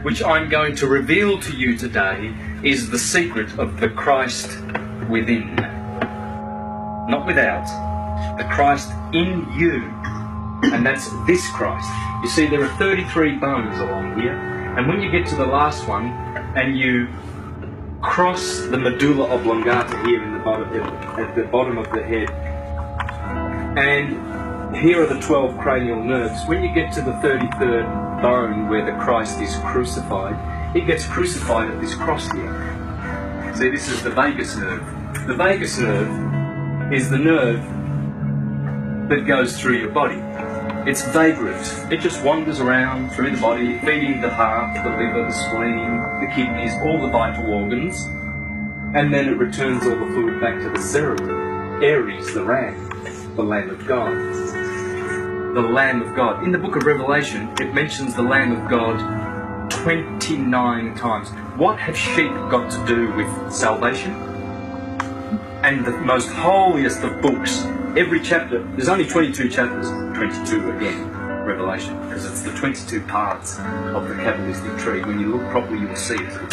which I'm going to reveal to you today is the secret of the Christ within. Not without, the Christ in you. And that's this Christ. You see, there are 33 bones along here, and when you get to the last one and you cross the medulla oblongata here in the bottom, at the bottom of the head, and here are the 12 cranial nerves. When you get to the 33rd bone where the Christ is crucified, it gets crucified at this cross here. See, this is the vagus nerve. The vagus nerve is the nerve that goes through your body. It's vagrant. It just wanders around through the body, feeding the heart, the liver, the spleen, the kidneys, all the vital organs, and then it returns all the fluid back to the cerebrum. Aries, the ram, the Lamb of God. The Lamb of God. In the book of Revelation, it mentions the Lamb of God 29 times. What have sheep got to do with salvation? And the most holiest of books, every chapter, there's only 22 chapters, 22 again, Revelation, because it's the 22 parts of the Kabbalistic tree. When you look properly, you will see it.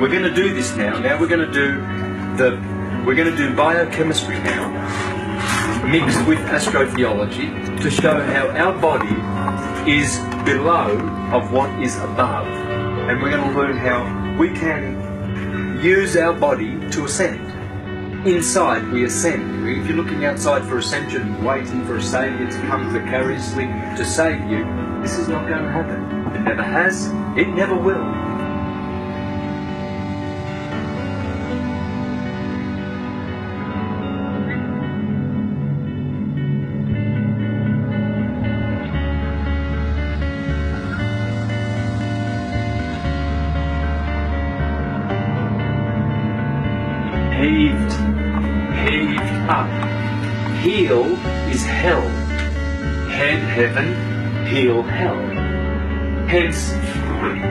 We're going to do this now. Now we're going to do biochemistry now, mixed with astrotheology, to show how our body is below of what is above, and we're going to learn how we can use our body to ascend. Inside we ascend. If you're looking outside for ascension, waiting for a saviour to come vicariously to save you, this is not going to happen. It never has. It never will. Heaved up. Heel is hell. Head, heaven, heel, hell. Hence,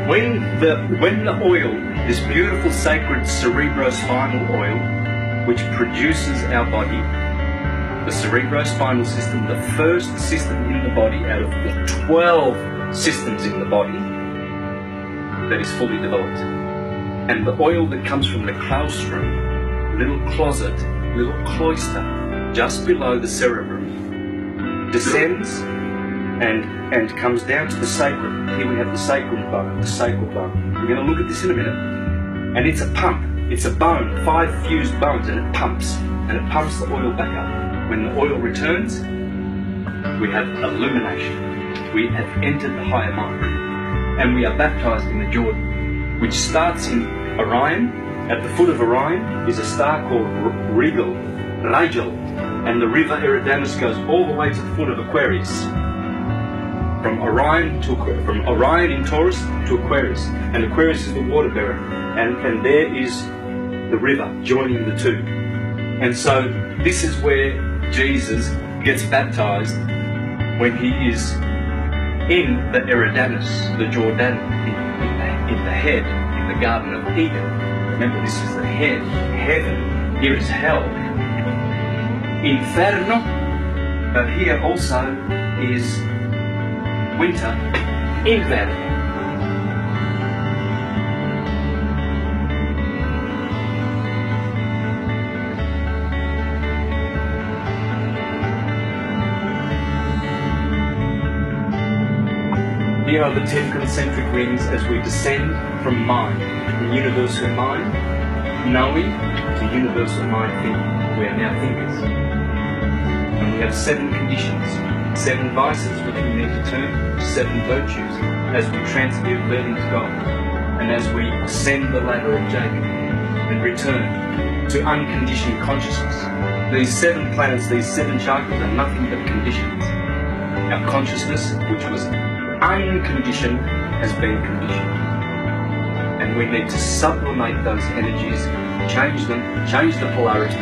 when the oil, this beautiful sacred cerebrospinal oil, which produces our body, the cerebrospinal system, the first system in the body out of the 12 systems in the body that is fully developed, and the oil that comes from the claustrum, little closet, little cloister, just below the cerebrum, descends and comes down to the sacrum. Here we have the sacrum bone, the sacral bone. We're going to look at this in a minute. And it's a pump. It's a bone, 5 fused bones, and it pumps. And it pumps the oil back up. When the oil returns, we have illumination. We have entered the higher mind. And we are baptized in the Jordan, which starts in Orion. At the foot of Orion is a star called Rigel, and the river Eridanus goes all the way to the foot of Aquarius. From Orion in Taurus to Aquarius, and Aquarius is the water bearer, and there is the river joining the two. And so this is where Jesus gets baptized when he is in the Eridanus, the Jordan, in the head, in the Garden of Eden. Remember, this is the head, heaven. Here is hell, inferno. But here also is winter, inverno. Here are the 10 concentric rings as we descend from mind, from universal mind, knowing, to universal mind thinking. We are now thinkers. And we have 7 conditions, 7 vices which we need to turn to 7 virtues as we transmute learning to God, and as we ascend the ladder of Jacob and return to unconditioned consciousness. These 7 planets, these 7 chakras are nothing but conditions. Our consciousness, which was unconditioned, has been conditioned. and we need to sublimate those energies, change them, change the polarity.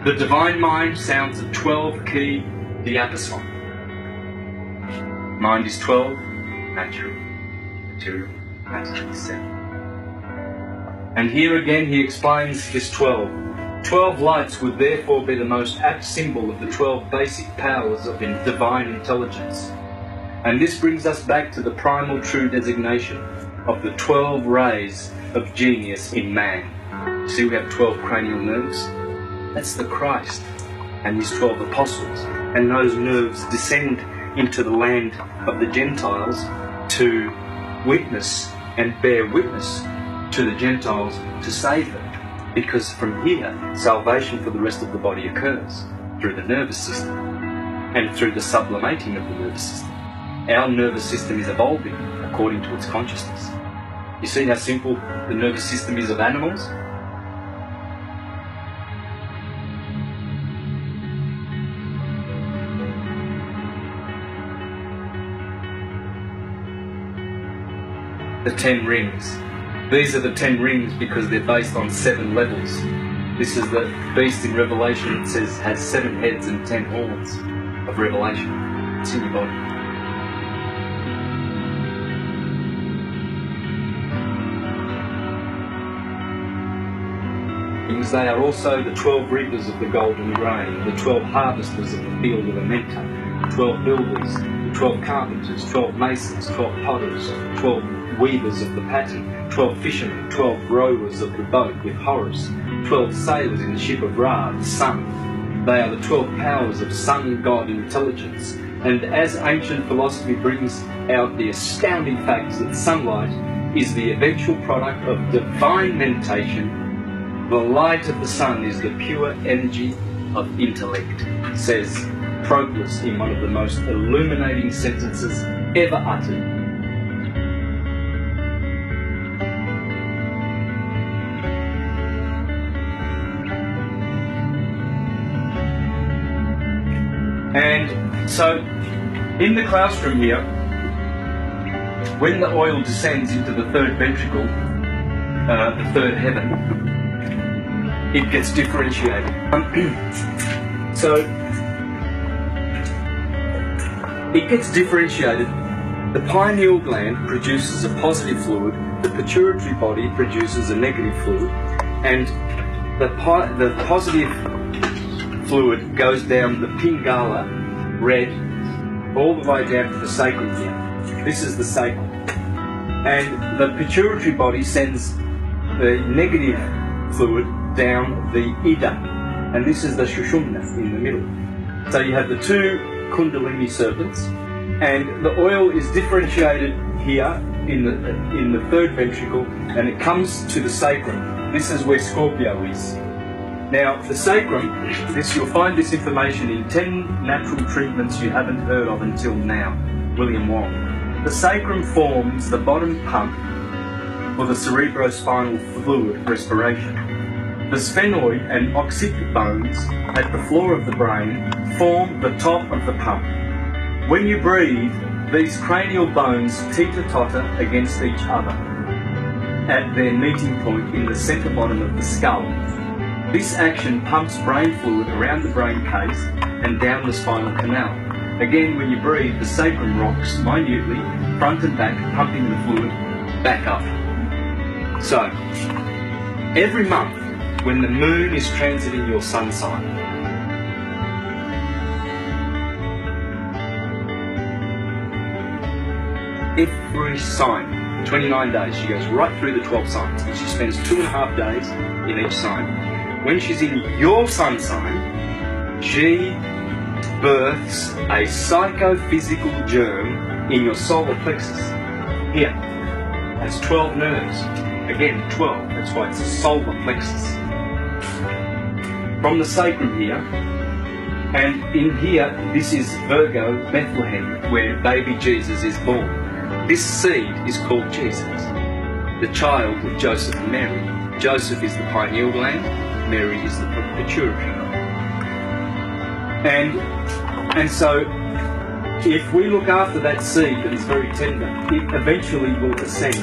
The Divine Mind sounds a 12 key diapason. Mind is 12, natural, material, matter is 7. And here again he explains this 12. 12 lights would therefore be the most apt symbol of the 12 basic powers of divine intelligence. And this brings us back to the primal true designation of the 12 rays of genius in man. See, we have 12 cranial nerves. That's the Christ and his 12 apostles. And those nerves descend into the land of the Gentiles to witness and bear witness to the Gentiles to save them. Because from here, salvation for the rest of the body occurs through the nervous system and through the sublimating of the nervous system. Our nervous system is evolving according to its consciousness. You see how simple the nervous system is of animals? The 10 rings. These are the 10 rings because they're based on 7 levels. This is the beast in Revelation. It says has 7 heads and 10 horns of revelation. It's in your body. They are also the 12 reapers of the golden grain, the 12 harvesters of the field of Amenta, 12 builders, the 12 carpenters, 12 masons, 12 potters, 12 weavers of the pattern, 12 fishermen, 12 rowers of the boat with Horus, 12 sailors in the ship of Ra, the sun. They are the 12 powers of sun god intelligence. And as ancient philosophy brings out the astounding facts that sunlight is the eventual product of divine meditation, the light of the sun is the pure energy of intellect, says Proclus in one of the most illuminating sentences ever uttered. And so, in the claustrum here, when the oil descends into the third ventricle, the third heaven, it gets differentiated. So, it gets differentiated. The pineal gland produces a positive fluid, the pituitary body produces a negative fluid, and the positive fluid goes down the pingala, red, all the way down to the sacrum here. This is the sacrum. And the pituitary body sends the negative fluid down the ida. And this is the shushumna in the middle. So you have the 2 kundalini serpents, and the oil is differentiated here in the third ventricle, and it comes to the sacrum. This is where Scorpio is. Now, the sacrum, you'll find this information in 10 natural treatments you haven't heard of until now, William Wong. The sacrum forms the bottom pump for the cerebrospinal fluid respiration. The sphenoid and occipital bones at the floor of the brain form the top of the pump. When you breathe, these cranial bones teeter-totter against each other at their meeting point in the centre bottom of the skull. This action pumps brain fluid around the brain case and down the spinal canal. Again, when you breathe, the sacrum rocks minutely, front and back, pumping the fluid back up. So, every month, when the moon is transiting your sun sign, every sign, 29 days, she goes right through the 12 signs, and she spends 2.5 days in each sign. When she's in your sun sign, she births a psychophysical germ in your solar plexus. Here, that's 12 nerves. Again, 12, that's why it's a solar plexus. From the sacrum here, And in here, this is Virgo, Bethlehem, where baby Jesus is born. This seed is called Jesus, the child of Joseph and Mary. Joseph is the pineal gland, Mary is the pituitary gland. And so, if we look after that seed that is very tender, it eventually will ascend.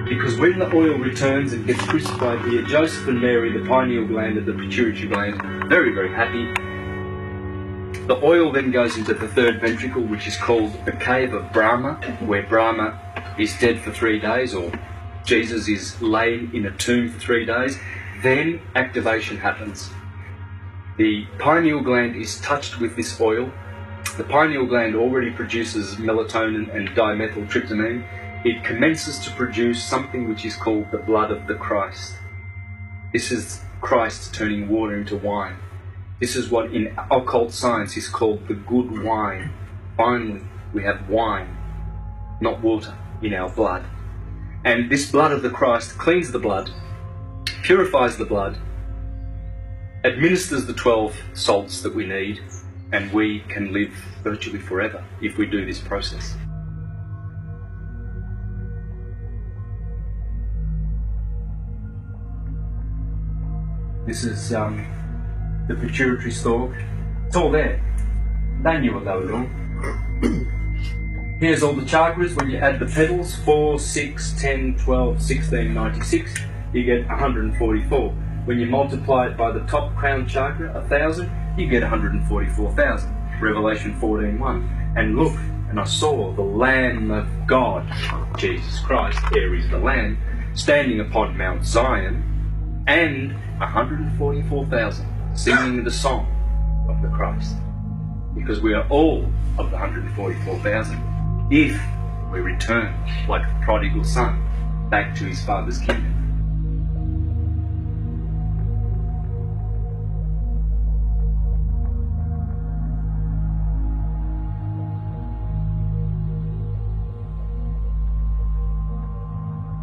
Because when the oil returns and gets crucified here, Joseph and Mary, the pineal gland and the pituitary gland, very, very happy. The oil then goes into the third ventricle, which is called the cave of Brahma, where Brahma is dead for 3 days, or Jesus is laid in a tomb for 3 days. Then activation happens. The pineal gland is touched with this oil. The pineal gland already produces melatonin and dimethyltryptamine. It commences to produce something which is called the blood of the Christ. This is Christ turning water into wine. This is what in occult science is called the good wine. Finally, we have wine, not water, in our blood. And this blood of the Christ cleans the blood, purifies the blood, administers the 12 salts that we need, and we can live virtually forever if we do this process. This is the pituitary stalk. It's all there. They knew what they were doing. Here's all the chakras. When you add the petals, 4, 6, 10, 12, 16, 96, you get 144. When you multiply it by the top crown chakra, 1,000, you get 144,000. Revelation 14:1. And look, and I saw the Lamb of God, Jesus Christ, Aries the Lamb, standing upon Mount Zion, and 144,000 singing the song of the Christ. Because we are all of the 144,000 if we return like the prodigal son back to his father's kingdom.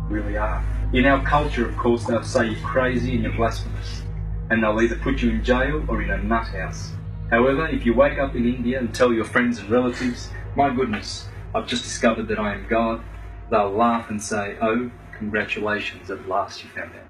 Really are. In our culture, of course, they'll say you're crazy and you're blasphemous, and they'll either put you in jail or in a nut house. However, if you wake up in India and tell your friends and relatives, my goodness, I've just discovered that I am God, they'll laugh and say, oh, congratulations, at last you found out.